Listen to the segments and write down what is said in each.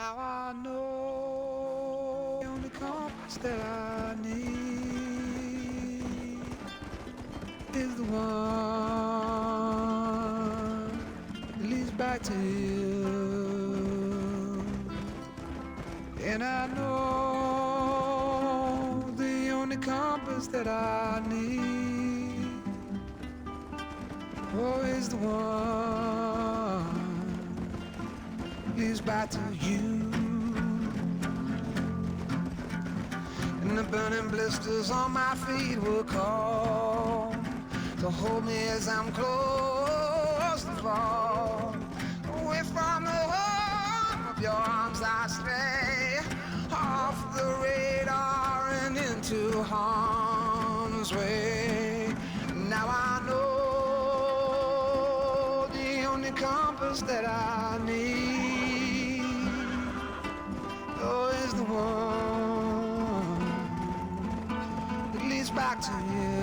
Now I know the only compass that I need is the one that leads back to you. And I know the only compass that I need, oh, is the one that leads back to you. And the burning blisters on my feet will call to hold me as I'm close to fall. Away from the home of your arms I stray, off the radar and into harm's way. Now I know the only compass that I need, oh, is the one that leads back to you.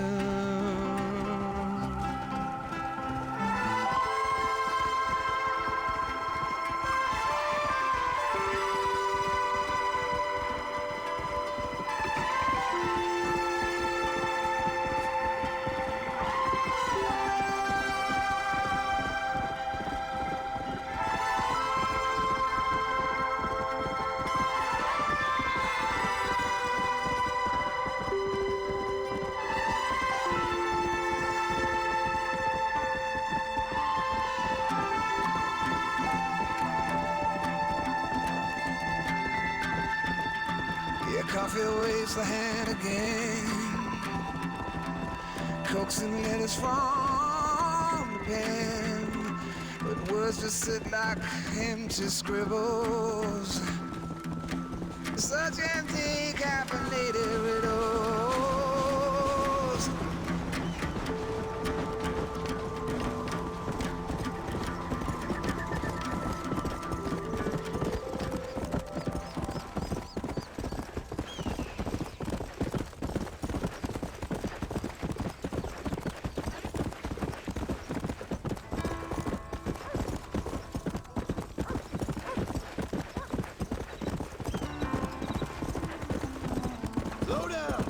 Coffee waves the hand again, coaxing letters from the pen, but words just sit like empty scribbles, such empty caffeinated riddles. Slow down!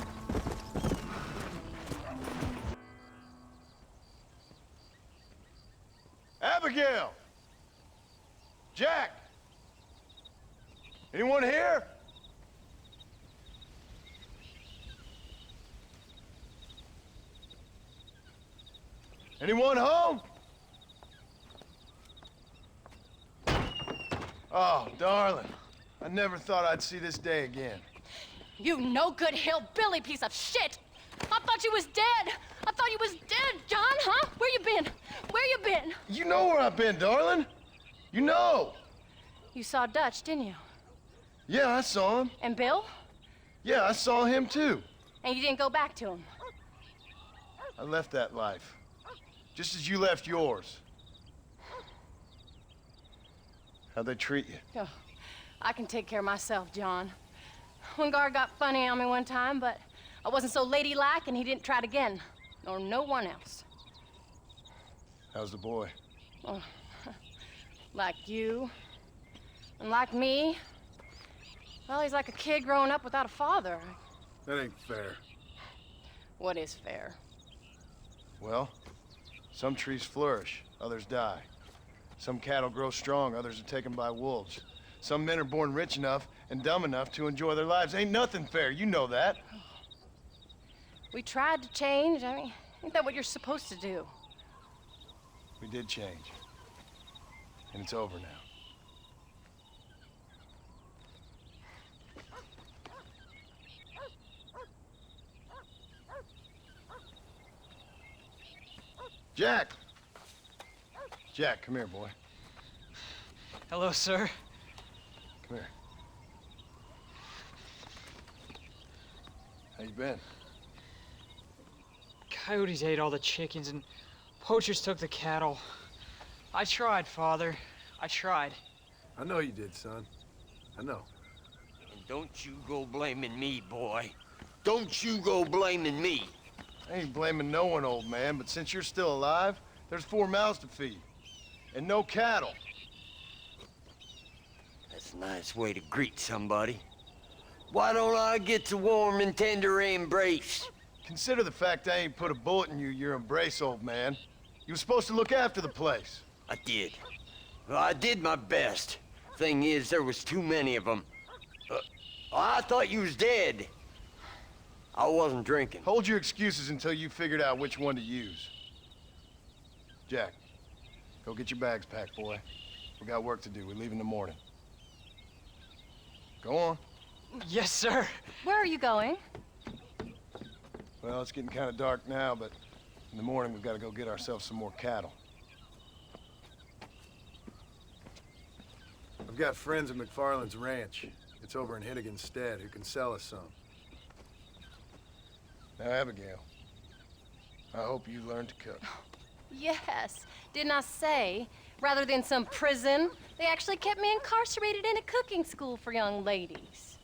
Abigail! Jack! Anyone here? Anyone home? Oh, darling. I never thought I'd see this day again. You no-good hillbilly piece of shit! I thought you was dead! I thought you was dead, John, huh? Where you been? Where you been? You know where I've been, darling. You know. You saw Dutch, didn't you? Yeah, I saw him. And Bill? Yeah, I saw him too. And you didn't go back to him? I left that life. Just as you left yours. How'd they treat you? Oh, I can take care of myself, John. One guard got funny on me one time, but I wasn't so ladylike and he didn't try it again. Nor no one else. How's the boy? Oh, like you. And like me. Well, he's like a kid growing up without a father. That ain't fair. What is fair? Well, some trees flourish, others die. Some cattle grow strong, others are taken by wolves. Some men are born rich enough and dumb enough to enjoy their lives. Ain't nothing fair, you know that. We tried to change. I mean, ain't that what you're supposed to do? We did change. And it's over now. Jack! Jack, come here, boy. Hello, sir. Come here. How you been? Coyotes ate all the chickens and poachers took the cattle. I tried, Father. I tried. I know you did, son. I know. And don't you go blaming me, boy. Don't you go blaming me. I ain't blaming no one, old man, but since you're still alive, there's 4 mouths to feed. And no cattle. That's That's a nice way to greet somebody. Why don't I get a warm and tender embrace? Consider the fact I ain't put a bullet in your embrace, old man. You were supposed to look after the place. I did. Well, I did my best. Thing is, there was too many of them. I thought you was dead. I wasn't drinking. Hold your excuses until you figured out which one to use. Jack, go get your bags packed, boy. We got work to do. We leave in the morning. Go on. Yes, sir. Where are you going? Well, it's getting kind of dark now, but in the morning we've got to go get ourselves some more cattle. I've got friends at McFarland's ranch. It's over in Hennigan's Stead who can sell us some. Now, Abigail, I hope you learn to cook. Yes. Didn't I say, rather than some prison, they actually kept me incarcerated in a cooking school for young ladies.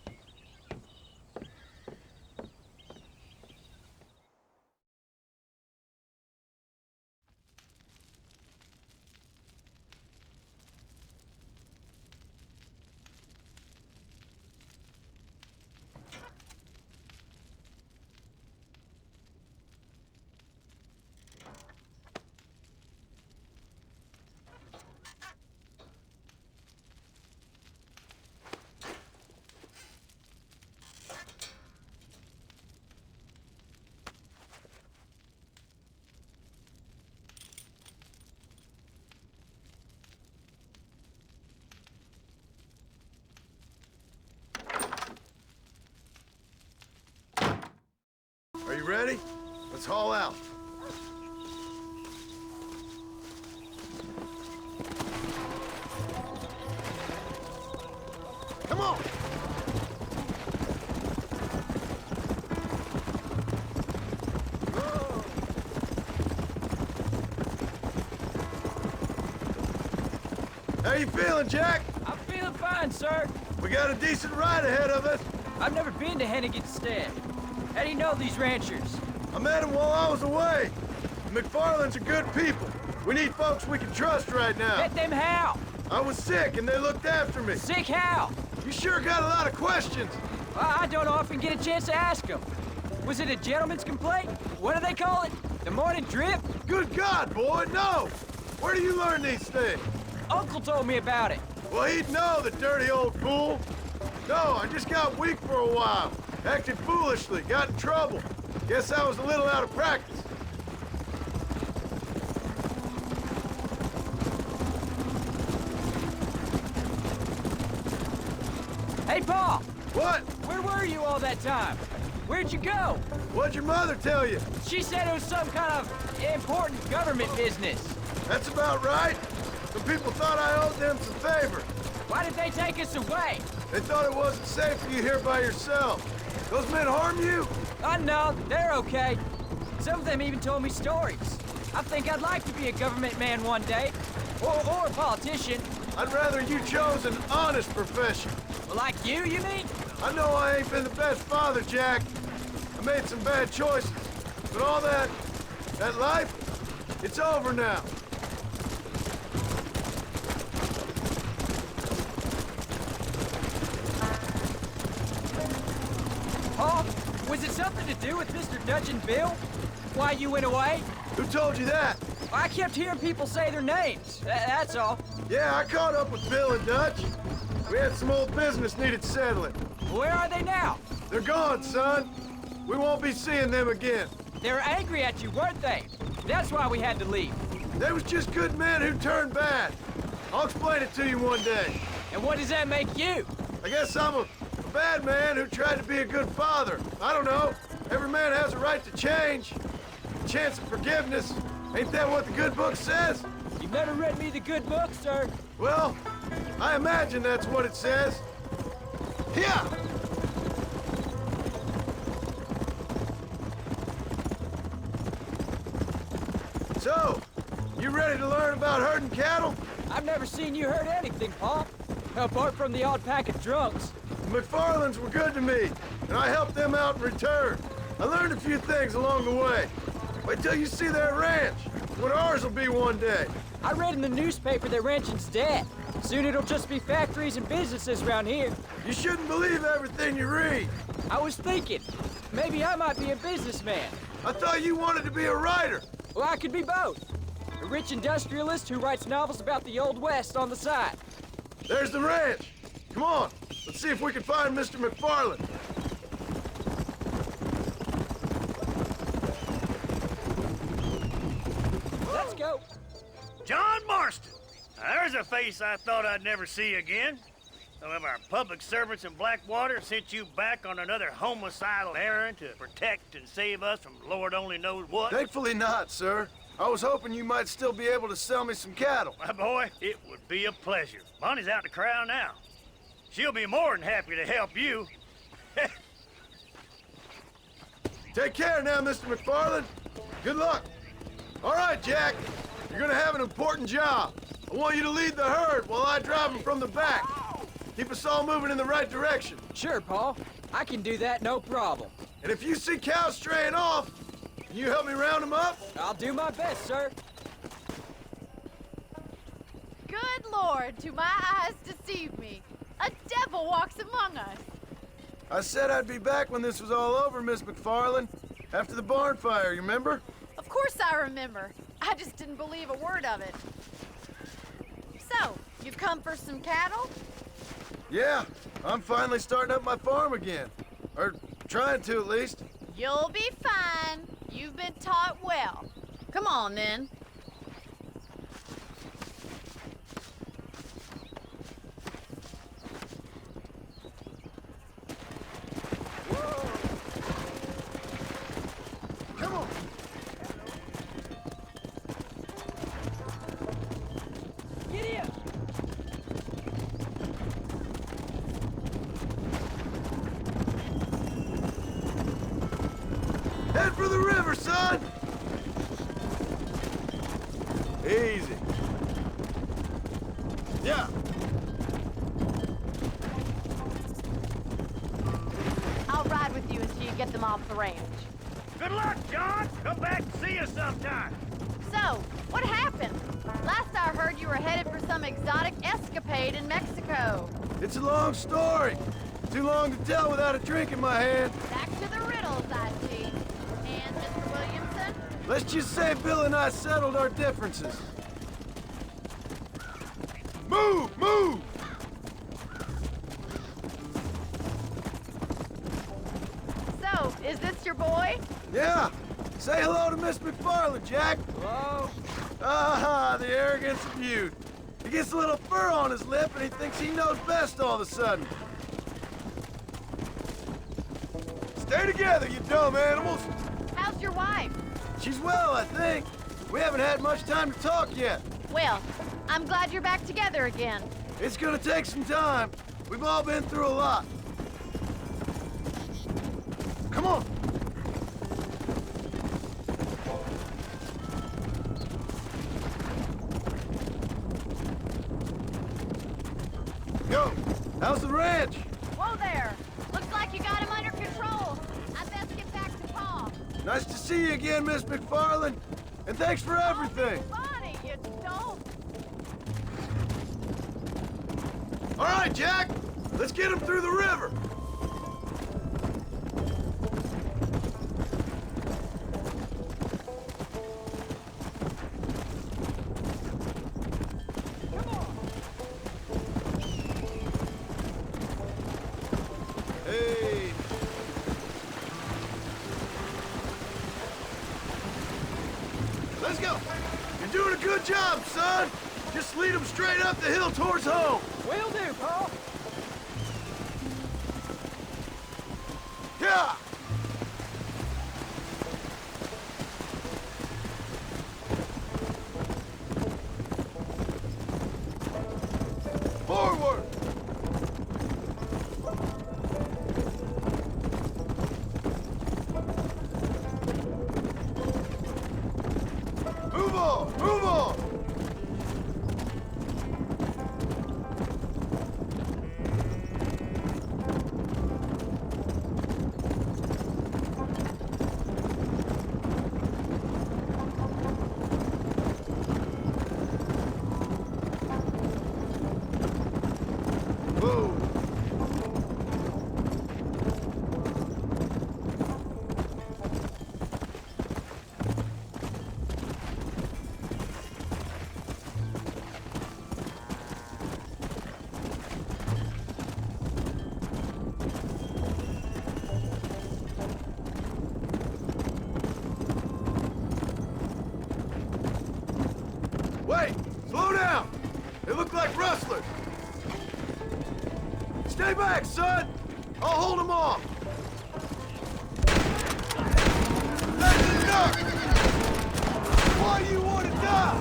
Are you ready? Let's haul out. Come on! How you feeling, Jack? I'm feeling fine, sir. We got a decent ride ahead of us. I've never been to Hennigan's Stead. How do you know these ranchers? I met them while I was away. The McFarlands are good people. We need folks we can trust right now. Met them how? I was sick and they looked after me. Sick how? You sure got a lot of questions. I don't often get a chance to ask them. Was it a gentleman's complaint? What do they call it? The morning drip? Good God, boy, no! Where do you learn these things? Uncle told me about it. Well, he'd know, the dirty old fool. No, I just got weak for a while. Acted foolishly, got in trouble. Guess I was a little out of practice. Hey, Paul! What? Where were you all that time? Where'd you go? What'd your mother tell you? She said it was some kind of important government business. That's about right. Some people thought I owed them some favor. Why did they take us away? They thought it wasn't safe for you here by yourself. Those men harm you? No, they're okay. Some of them even told me stories. I think I'd like to be a government man one day. Or a politician. I'd rather you chose an honest profession. Like you mean? I know I ain't been the best father, Jack. I made some bad choices. But all that life, it's over now. Paul, was it something to do with Mr. Dutch and Bill? Why you went away? Who told you that? I kept hearing people say their names. That's all. Yeah, I caught up with Bill and Dutch. We had some old business needed settling. Where are they now? They're gone, son. We won't be seeing them again. They were angry at you, weren't they? That's why we had to leave. They was just good men who turned bad. I'll explain it to you one day. And what does that make you? I guess I'm a bad man who tried to be a good father. I don't know. Every man has a right to change. A chance of forgiveness. Ain't that what the good book says? You've never read me the good book, sir. Well, I imagine that's what it says. Here! So, you ready to learn about herding cattle? I've never seen you hurt anything, Paul. Apart from the odd pack of drunks. The McFarlands were good to me, and I helped them out in return. I learned a few things along the way. Wait till you see their ranch. What ours will be one day. I read in the newspaper that ranching's dead. Soon it'll just be factories and businesses around here. You shouldn't believe everything you read. I was thinking, maybe I might be a businessman. I thought you wanted to be a writer. Well, I could be both. A rich industrialist who writes novels about the Old West on the side. There's the ranch. Come on, let's see if we can find Mr. McFarland. Let's go. John Marston. Now, there's a face I thought I'd never see again. Some of our public servants in Blackwater sent you back on another homicidal errand to protect and save us from Lord only knows what. Thankfully not, sir. I was hoping you might still be able to sell me some cattle. My boy, it would be a pleasure. Bonnie's out in the crowd now. She'll be more than happy to help you. Take care now, Mr. McFarland. Good luck. All right, Jack. You're gonna have an important job. I want you to lead the herd while I drive them from the back. Keep us all moving in the right direction. Sure, Paul. I can do that, no problem. And if you see cows straying off, can you help me round them up? I'll do my best, sir. Good Lord, do my eyes deceive me? A devil walks among us. I said I'd be back when this was all over, Miss McFarland. After the barn fire, you remember? Of course I remember. I just didn't believe a word of it. So, you've come for some cattle? Yeah, I'm finally starting up my farm again. Or trying to, at least. You'll be fine. You've been taught well. Come on, then. Come on. Giddy up! Head for the river, son! Easy. Yeah. I'll ride with you until you get them off the ranch. Good luck, John. Come back and see us sometime. So, what happened? Last I heard you were headed for some exotic escapade in Mexico. It's a long story. Too long to tell without a drink in my hand. Back to the riddles, I see. And Mr. Williamson? Let's just say Bill and I settled our differences. Move! Move! So, is this your boy? Yeah. Say hello to Miss McFarland, Jack. Hello? Ah, the arrogance of youth. He gets a little fur on his lip and he thinks he knows best all of a sudden. Stay together, you dumb animals. How's your wife? She's well, I think. We haven't had much time to talk yet. Well, I'm glad you're back together again. It's gonna take some time. We've all been through a lot. Come on. Yo, how's the ranch? Whoa there! Looks like you got him under control. I best get back to Pa. Nice to see you again, Miss McFarland. And thanks for everything. Bonnie, you don't. All right, Jack. Let's get him through the river. Hey. Let's go. You're doing a good job, son. Just lead them straight up the hill towards home. Will do, Paul. Yeah. Forward. Move on! Move on! stragglers! Stay back, son! I'll hold them off! That's enough! Why do you want to die?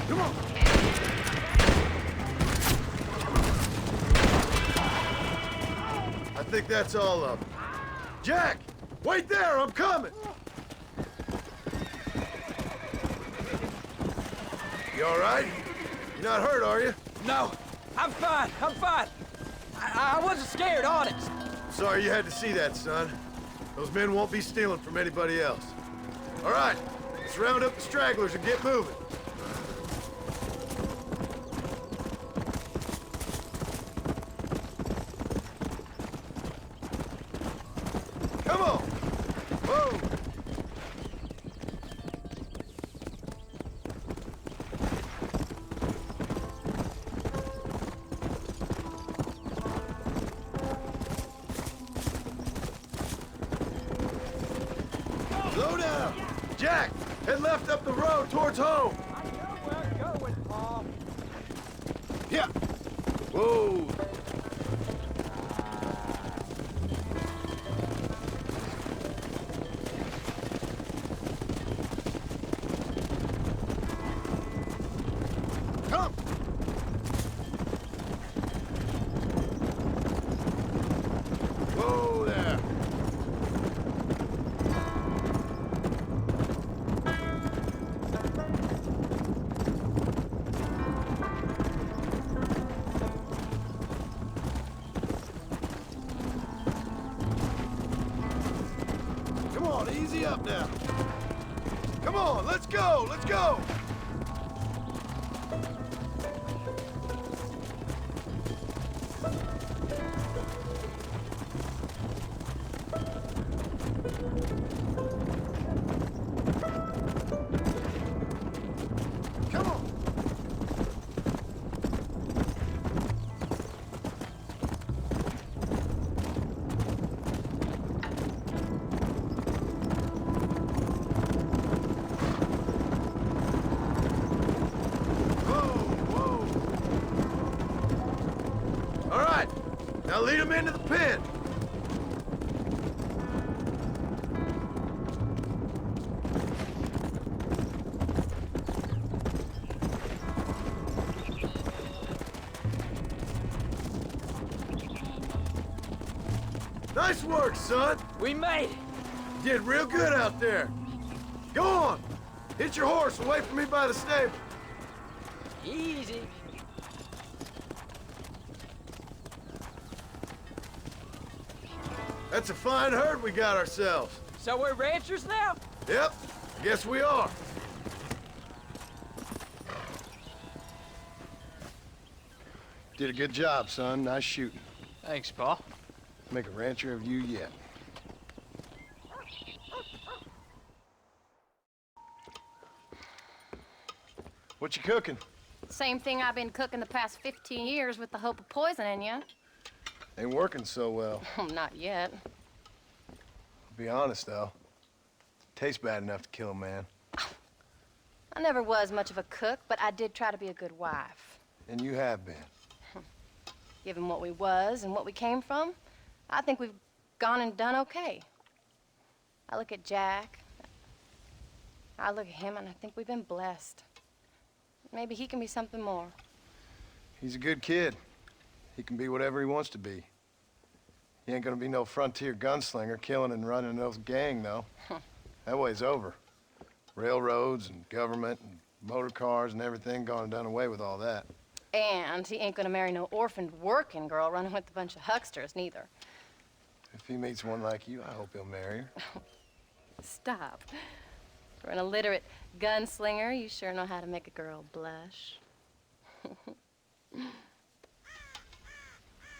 Come on! I think that's all of them. Jack! Wait there! I'm coming! You all right? You're not hurt, are you? No, I'm fine. I'm fine. I wasn't scared, honest. Sorry you had to see that, son. Those men won't be stealing from anybody else. All right, let's round up the stragglers and get moving. Come on! Whoa! Slow down! Jack, head left up the road towards home. I know where I'm going, Paul. Yeah. Whoa. Come. Whoa there. Come on, easy up now. Come on, let's go, let's go. Come on. All right, now lead them into the pen. Nice work, son. We made it. You did real good out there. Go on. Hit your horse and wait for me by the stable. Easy. That's a fine herd we got ourselves. So we're ranchers now? Yep, I guess we are. Did a good job, son. Nice shooting. Thanks, Pa. Make a rancher of you yet. What you cooking? Same thing I've been cooking the past 15 years with the hope of poisoning you. Ain't working so well. Not yet. Be honest, though. Tastes bad enough to kill a man. I never was much of a cook, but I did try to be a good wife. And you have been. Given what we was and what we came from, I think we've gone and done okay. I look at Jack, I look at him, and I think we've been blessed. Maybe he can be something more. He's a good kid. He can be whatever he wants to be. He ain't gonna be no frontier gunslinger killing and running those gang, though. That way's over. Railroads and government and motor cars and everything gone and done away with all that. And he ain't gonna marry no orphaned working girl running with a bunch of hucksters, neither. If he meets one like you, I hope he'll marry her. Stop. For an illiterate gunslinger, you sure know how to make a girl blush.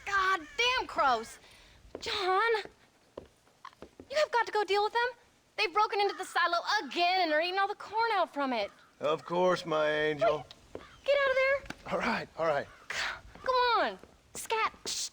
God damn crows! John! You have got to go deal with them. They've broken into the silo again and are eating all the corn out from it. Of course, my angel. Get out of there. All right, all right. Go on. Scat. Shh.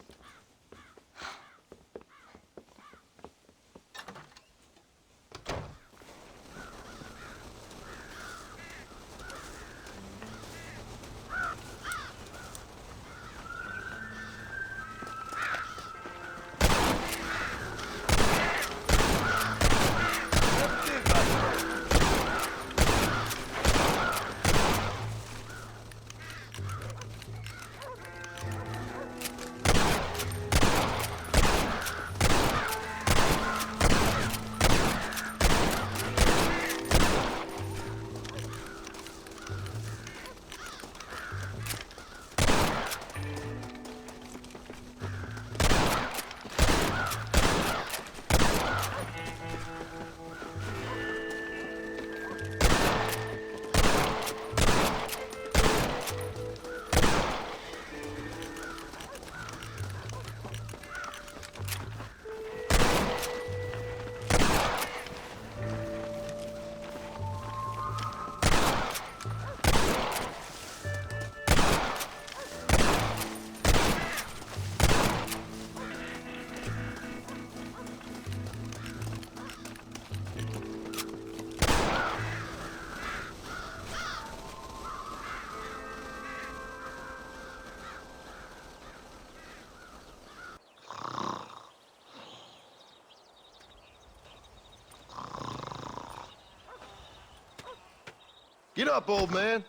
Get up, old man.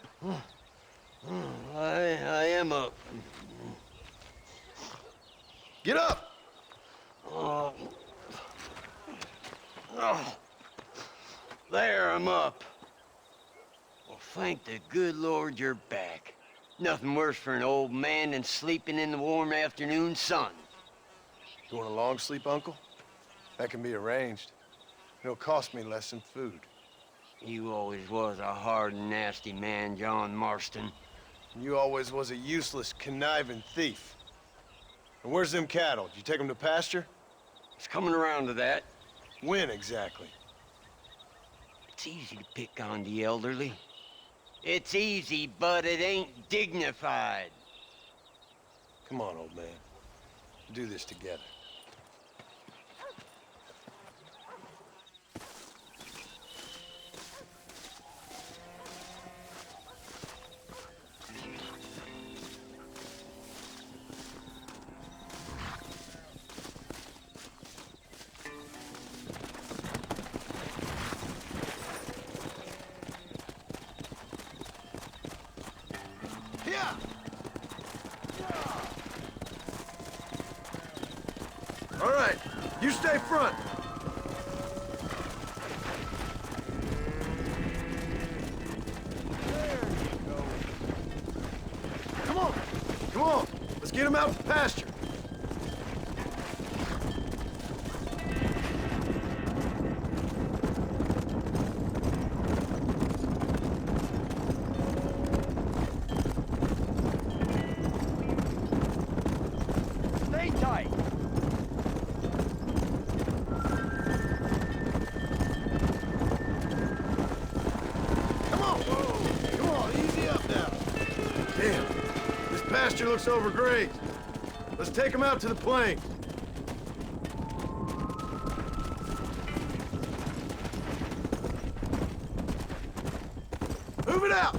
I am up. Get up! Oh. Oh. There, I'm up. Well, thank the good Lord you're back. Nothing worse for an old man than sleeping in the warm afternoon sun. You want a long sleep, Uncle? That can be arranged. It'll cost me less than food. You always was a hard and nasty man, John Marston. And you always was a useless, conniving thief. And where's them cattle? Did you take them to pasture? It's coming around to that. When exactly? It's easy to pick on the elderly. It's easy, but it ain't dignified. Come on, old man. We'll do this together. All right, you stay front. Come on, come on. Let's get him out to pasture. Stay tight. Come on, come on, easy up now. Damn, this pasture looks overgrazed. Let's take him out to the plains. Move it out!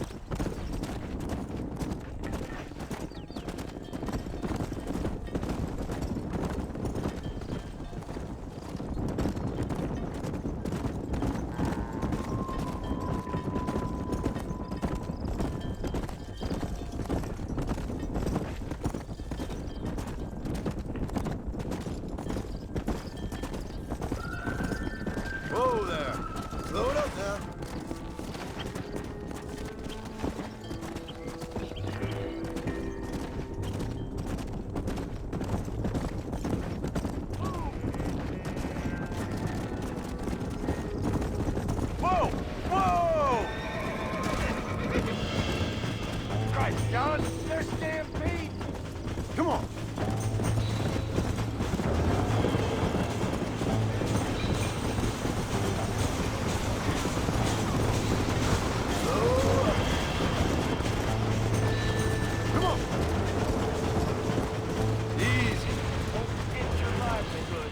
Whoa there. Slow it up now. Whoa! Whoa! Christ, John, there's stampede! Come on. Come on. Easy. Get your livelihood.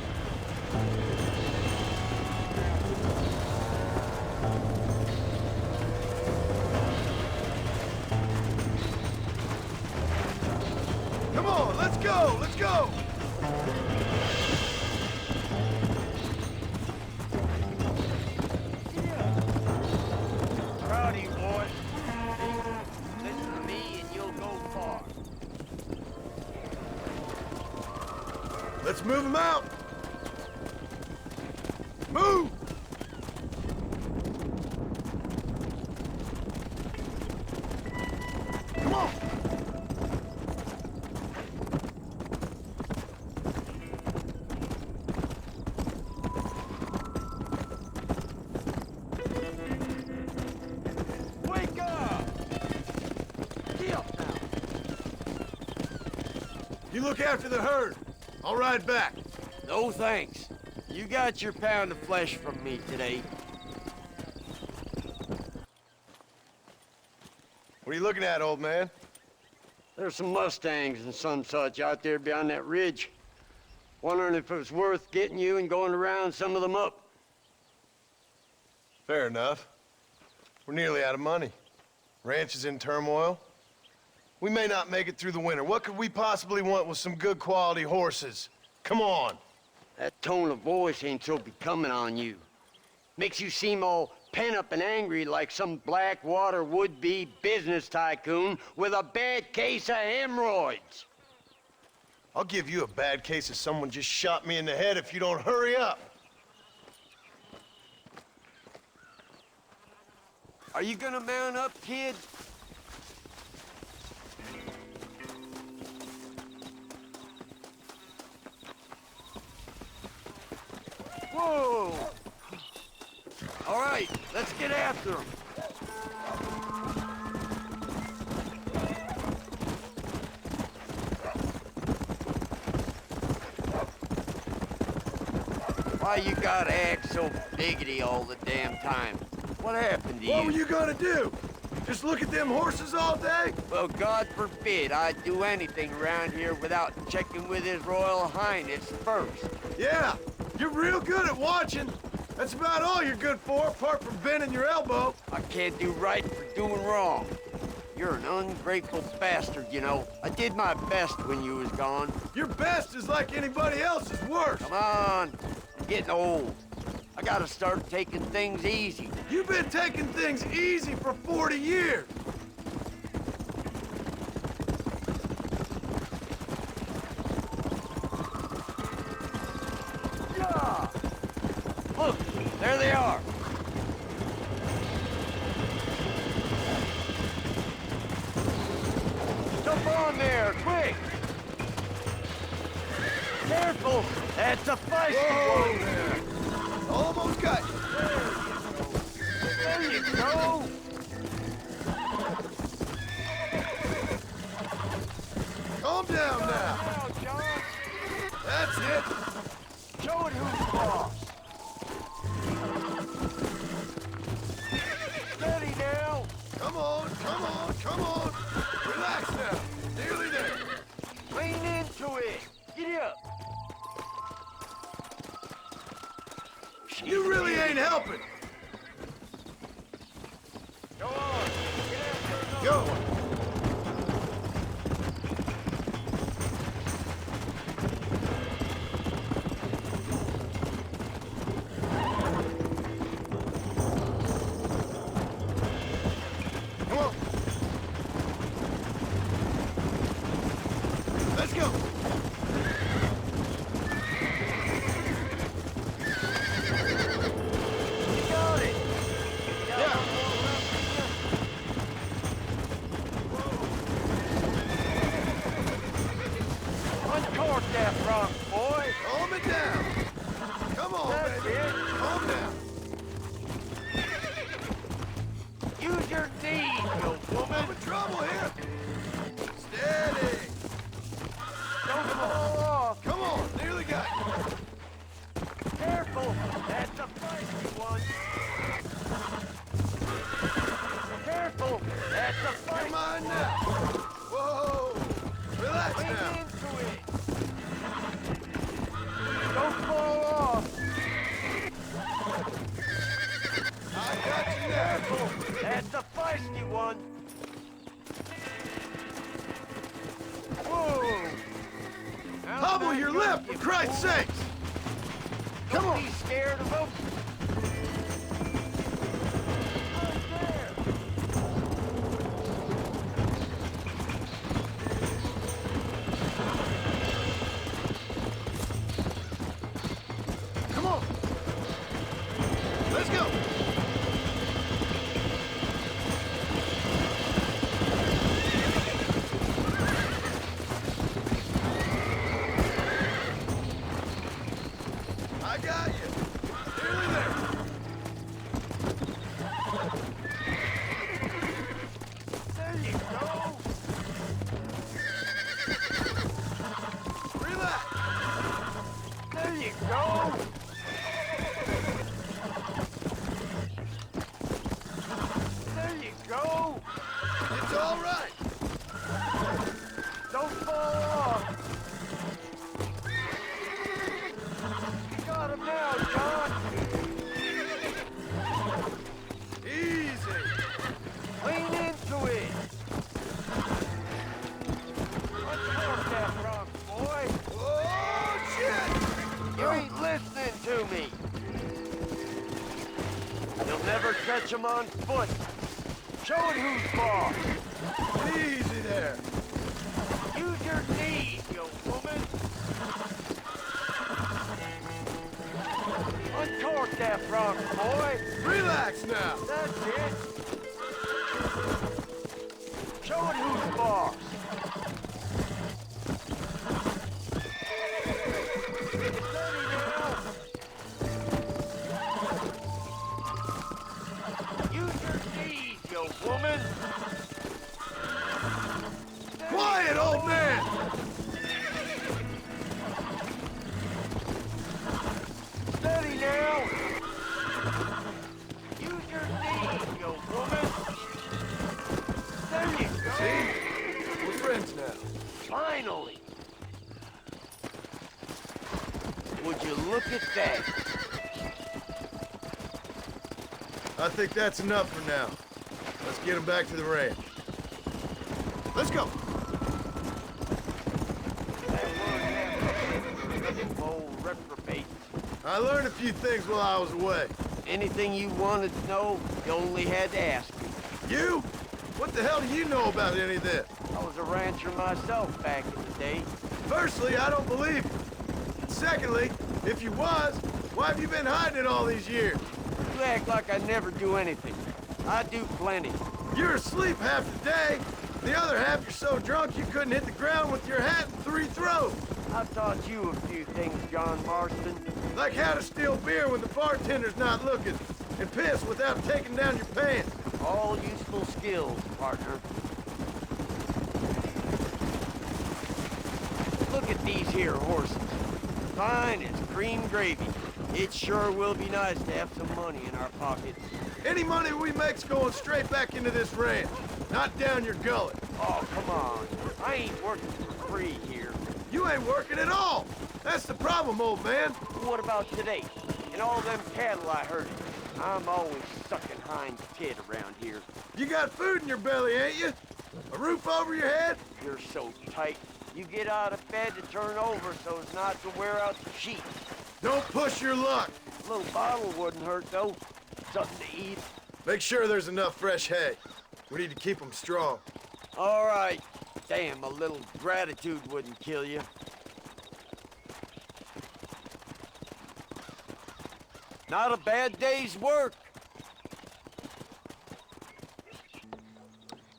Come on, let's go, let's go. Proud of you, boy. Listen to me and you'll go far. Let's move him out. Move. Come on. Wake up! Get up now. You look after the herd. I'll ride back. No thanks. You got your pound of flesh from me today. What are you looking at, old man? There's some Mustangs and some such out there beyond that ridge. Wondering if it was worth getting you and going around some of them up. Fair enough. We're nearly out of money. Ranch is in turmoil. We may not make it through the winter. What could we possibly want with some good quality horses? Come on. That tone of voice ain't so becoming on you. Makes you seem all pent-up and angry like some Blackwater would-be business tycoon with a bad case of hemorrhoids. I'll give you a bad case of someone just shot me in the head if you don't hurry up. Are you gonna mount up, kid? Whoa! All right, let's get after him. Why you gotta act so biggity all the damn time? What happened to you? What were you gonna do? Just look at them horses all day? Well, God forbid I'd do anything around here without checking with His Royal Highness first. Yeah, you're real good at watching. That's about all you're good for, apart from bending your elbow. I can't do right for doing wrong. You're an ungrateful bastard, you know. I did my best when you was gone. Your best is like anybody else's worst. Come on, I'm getting old. I gotta start taking things easy. You've been taking things easy for 40 years. Yeah! Look, there they are. Jump on there, quick! Careful! That's a feisty one there! Almost got you. There you go! Calm down now. Now, John! That's it. Show it who's boss! Steady now! Come on, come on, come on. Relax now. Nearly there. Lean into it! Get up! You really ain't helping. Go on! Get after Go. Come on. Let's go. Got it! Yeah. Uncork that rock, boy! Calm it down. Come on, That's baby. it. Calm down. Use your knees, you woman! I'm in trouble here. Steady. Don't fall off! Come on. Nearly got you. Careful! That's a feisty one! Careful! That's a Come feisty on now. Whoa. Relax Lean now. into it! Don't fall off! I got you now. Careful! That's a feisty one! Whoa! Now Hobble back your up, lip, for you Christ's fool. sakes. Come Don't on. be scared of them! Right there! Come on. Let's go. I got you. Nearly there. There you go! Relax. There you go! There you go! It's all right. Don't fall off! You got him now, John! Easy. Lean into it! Uncork that rock, boy! Oh, shit. You ain't listening to me! You'll never catch 'em on foot. Show it who's boss. Easy there. Use your knees, you woman. Uncork that frog, boy. Relax now. That's it. Show it who's boss. Use your knees, you woman. Quiet, old man. Steady now. Use your knees, you woman. There you go. See? We're friends now. Finally. Would you look at that? I think that's enough for now. Let's get him back to the ranch. Let's go. Old reprobate. I learned a few things while I was away. Anything you wanted to know, you only had to ask me. You? What the hell do you know about any of this? I was a rancher myself back in the day. Firstly, I don't believe you. And secondly, if you was, why have you been hiding it all these years? You act like I never do anything. I do plenty. You're asleep half the day. The other half you're so drunk you couldn't hit the ground with your hat in 3 throws. I've taught you a few things, John Marston. Like how to steal beer when the bartender's not looking, and piss without taking down your pants. All useful skills, partner. Look at these here horses. Fine as cream gravy. It sure will be nice to have some money in our pockets. Any money we make's going straight back into this ranch, not down your gullet. Oh, come on. I ain't working for free here. You ain't working at all. That's the problem, old man. What about today? And all them cattle I herded? I'm always sucking Hind's tit around here. You got food in your belly, ain't you? A roof over your head? You're so tight. You get out of bed to turn over so as not to wear out the sheets. Don't push your luck. A little bottle wouldn't hurt, though. Something to eat. Make sure there's enough fresh hay. We need to keep them strong. All right. Damn, a little gratitude wouldn't kill you. Not a bad day's work.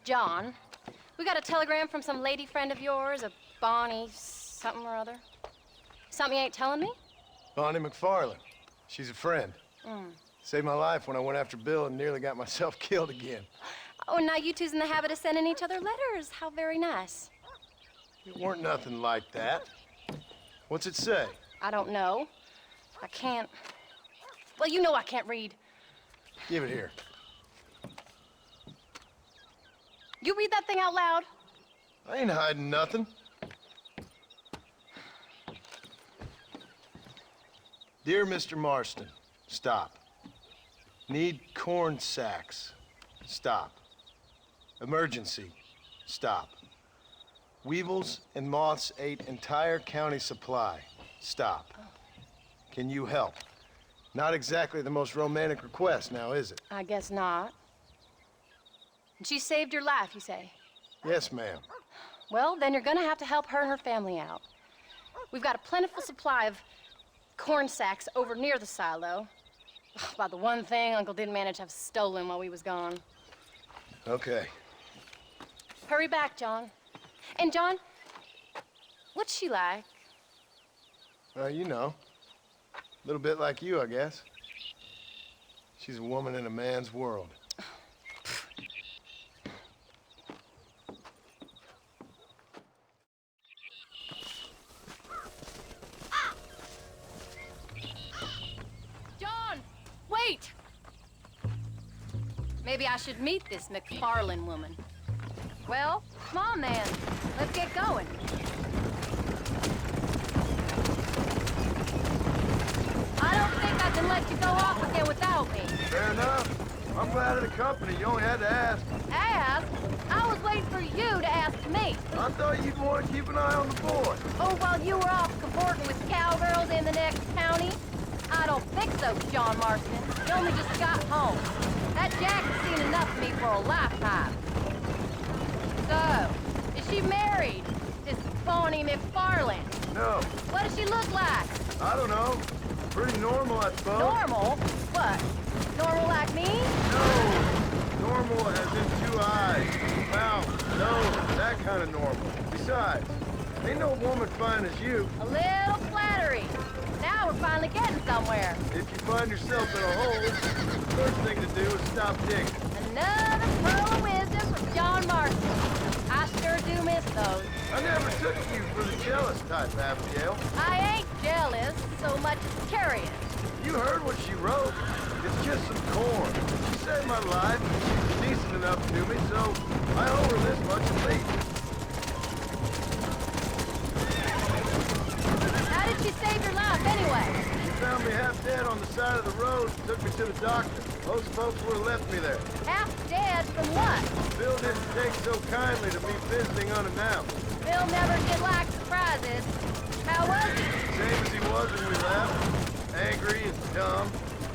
John, we got a telegram from some lady friend of yours, a Bonnie something or other. Something you ain't telling me? Bonnie McFarland. She's a friend. Saved my life when I went after Bill and nearly got myself killed again. Oh, and now you two's in the habit of sending each other letters. How very nice. It weren't nothing like that. What's it say? I don't know. I can't. Well, you know I can't read. Give it here. You read that thing out loud? I ain't hiding nothing. Dear Mr. Marston, stop. Need corn sacks. Stop. Emergency. Stop. Weevils and moths ate entire county supply. Stop. Can you help? Not exactly the most romantic request now, is it? I guess not. And she saved your life, you say? Yes, ma'am. Well, then you're gonna have to help her and her family out. We've got a plentiful supply of corn sacks over near the silo. About the one thing Uncle didn't manage to have stolen while we was gone. Okay. Hurry back, John. And John, what's she like? You know. A little bit like you, I guess. She's a woman in a man's world. John, wait! Maybe I should meet this McFarland woman. Well, come on then. Let's get going. I don't think I can let you go off again without me. Fair enough. I'm glad of the company. You only had to ask. Ask? I was waiting for you to ask me. I thought you'd want to keep an eye on the boy. Oh, while you were off cavorting with cowgirls in the next county? I don't think so, John Marston. You only just got home. That for a lifetime. So, is she married? This Bonnie McFarland? No, What does she look like? I don't know. Pretty normal, I suppose. Normal? What? Normal like me? No, normal as in 2 eyes, mouth, nose, that kind of normal. Besides, ain't no woman fine as you. A little flattery. Now we're finally getting somewhere. If you find yourself in a hole, the first thing to do is stop digging. Another pearl of wisdom from John Marston. I sure do miss those. I never took you for the jealous type, Abigail. I ain't jealous so much as curious. You heard what she wrote. It's just some corn. She saved my life. She's decent enough to me, so I owe her this much at least. How did she save your life anyway? She found me half dead on the side of the road and took me to the doctor. Most folks would have left me there. Half dead from what? Bill didn't take so kindly to me visiting unannounced. Bill never did like surprises. How was he? Same as he was when we left. Angry and dumb.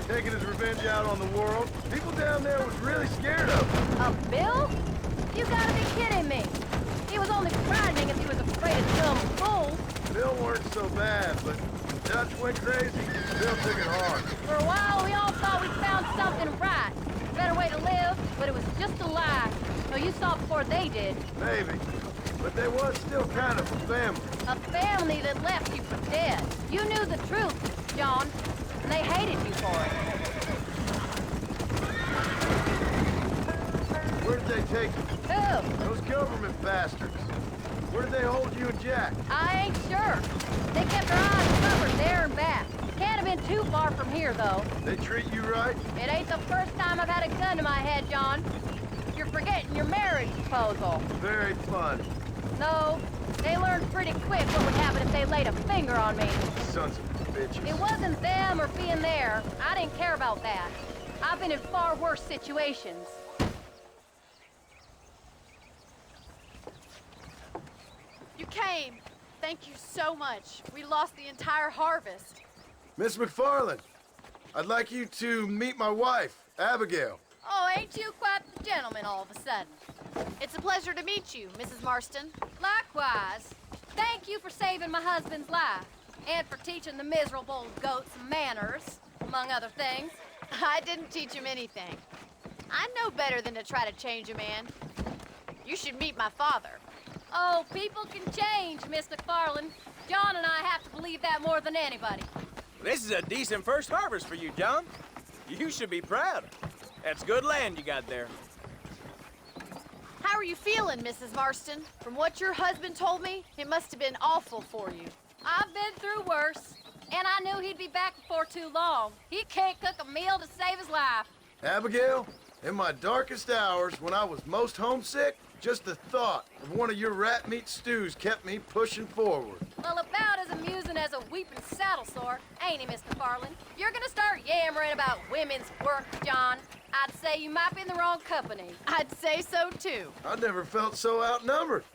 Taking his revenge out on the world. People down there was really scared of him. A Bill? You gotta be kidding me. He was only frightening if he was afraid of dumb fools. Bill weren't so bad, but when Dutch went crazy, Bill took it hard. For a while, we all thought we'd found something right. Better way to live, but it was just a lie. So you saw before they did. Maybe. But they was still kind of a family. A family that left you for dead. You knew the truth, John, and they hated you for it. Where did they take you? Who? Those government bastards. Where did they hold you and Jack? I ain't sure. They kept their eyes covered there and back. Can't have been too far from here, though. They treat you right? It ain't the first time I've had a gun to my head, John. You're forgetting your marriage proposal. Very funny. No, they learned pretty quick what would happen if they laid a finger on me. Sons of bitches. It wasn't them or being there. I didn't care about that. I've been in far worse situations. You came. Thank you so much. We lost the entire harvest. Miss McFarland, I'd like you to meet my wife, Abigail. Oh, ain't you quite the gentleman all of a sudden? It's a pleasure to meet you, Mrs. Marston. Likewise. Thank you for saving my husband's life. And for teaching the miserable goats manners, among other things. I didn't teach him anything. I know better than to try to change a man. You should meet my father. Oh, people can change, Miss McFarland. John and I have to believe that more than anybody. This is a decent first harvest for you, John. You should be proud. That's good land you got there. How are you feeling, Mrs. Marston? From what your husband told me, it must have been awful for you. I've been through worse, and I knew he'd be back before too long. He can't cook a meal to save his life. Abigail, in my darkest hours, when I was most homesick, just the thought of one of your rat meat stews kept me pushing forward. Well, about as amusing as a weeping saddle sore, ain't he, Mr. Farland? If you're gonna start yammering about women's work, John, I'd say you might be in the wrong company. I'd say so, too. I never felt so outnumbered.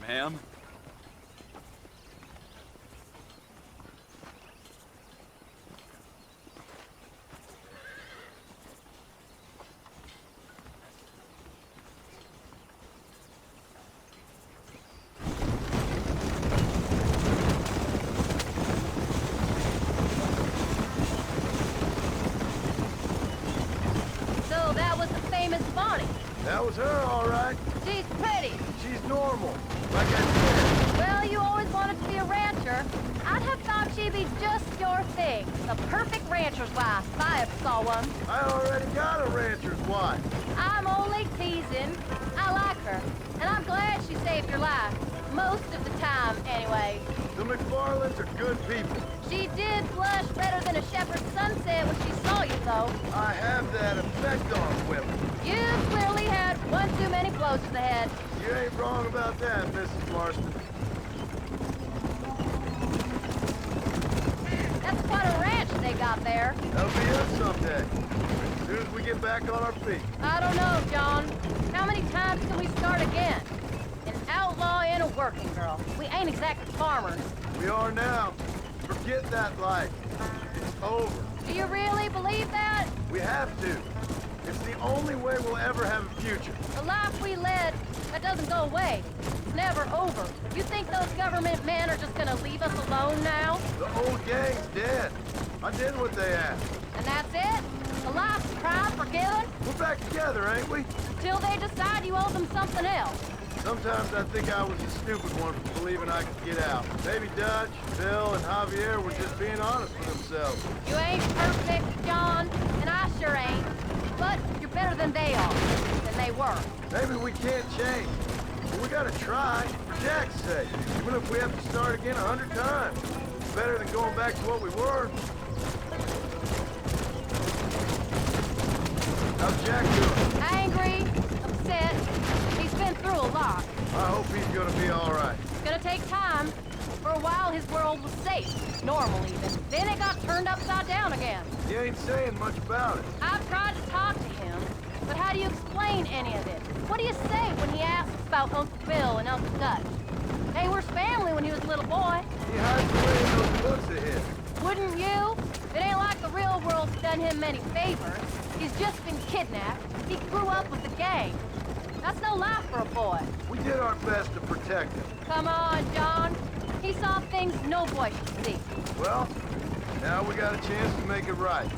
Ma'am? So that was the famous Bonnie. That was her, all right. She's pretty. She's normal, like I said. Well, you always wanted to be a rancher. I'd have thought she'd be just your thing. The perfect rancher's wife, if I ever saw one. I already got a rancher's wife. I'm only teasing. I like her, and I'm glad she saved your life. Most of the time, anyway. The McFarlands are good people. She did blush redder than a shepherd's sunset when she saw you, though. I have that effect on women. You clearly had blows to the head. You ain't wrong about that, Mrs. Marston. That's quite a ranch they got there. That'll be us someday. As soon as we get back on our feet. I don't know, John. How many times can we start again? An outlaw and a working girl. We ain't exactly farmers. We are now. Forget that life. It's over. Do you really believe that? We have to. It's the only way we'll ever have a future. The life we led, that doesn't go away. It's never over. You think those government men are just gonna leave us alone now? The old gang's dead. I did what they asked. And that's it? A life tried, forgiven? We're back together, ain't we? Till they decide you owe them something else. Sometimes I think I was the stupid one for believing I could get out. Maybe Dutch, Bill, and Javier were just being honest with themselves. You ain't perfect, John, and I sure ain't. But you're better than they are, than they were. Maybe we can't change. But we gotta try, for Jack's sake. Even if we have to start again 100 times. It's better than going back to what we were. How's Jack doing? Angry, upset. He's been through a lot. I hope he's gonna be all right. It's gonna take time. For a while, his world was safe. Normal, even. Then it got turned upside down again. You ain't saying much about it. I've tried to talk to him, but how do you explain any of it? What do you say when he asks about Uncle Bill and Uncle Dutch? They were family when he was a little boy. He hides away in those books of his. Wouldn't you? It ain't like the real world's done him many favors. He's just been kidnapped. He grew up with the gang. That's no life for a boy. We did our best to protect him. Come on, John. He saw things no boy should see. Well, now we got a chance to make it right.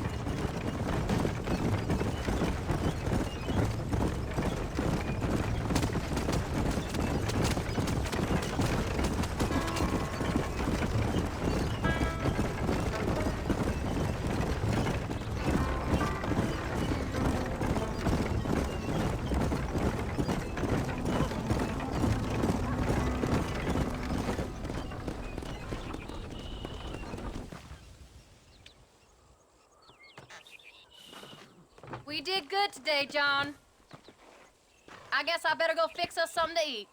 We did good today, John. I guess I better go fix us something to eat.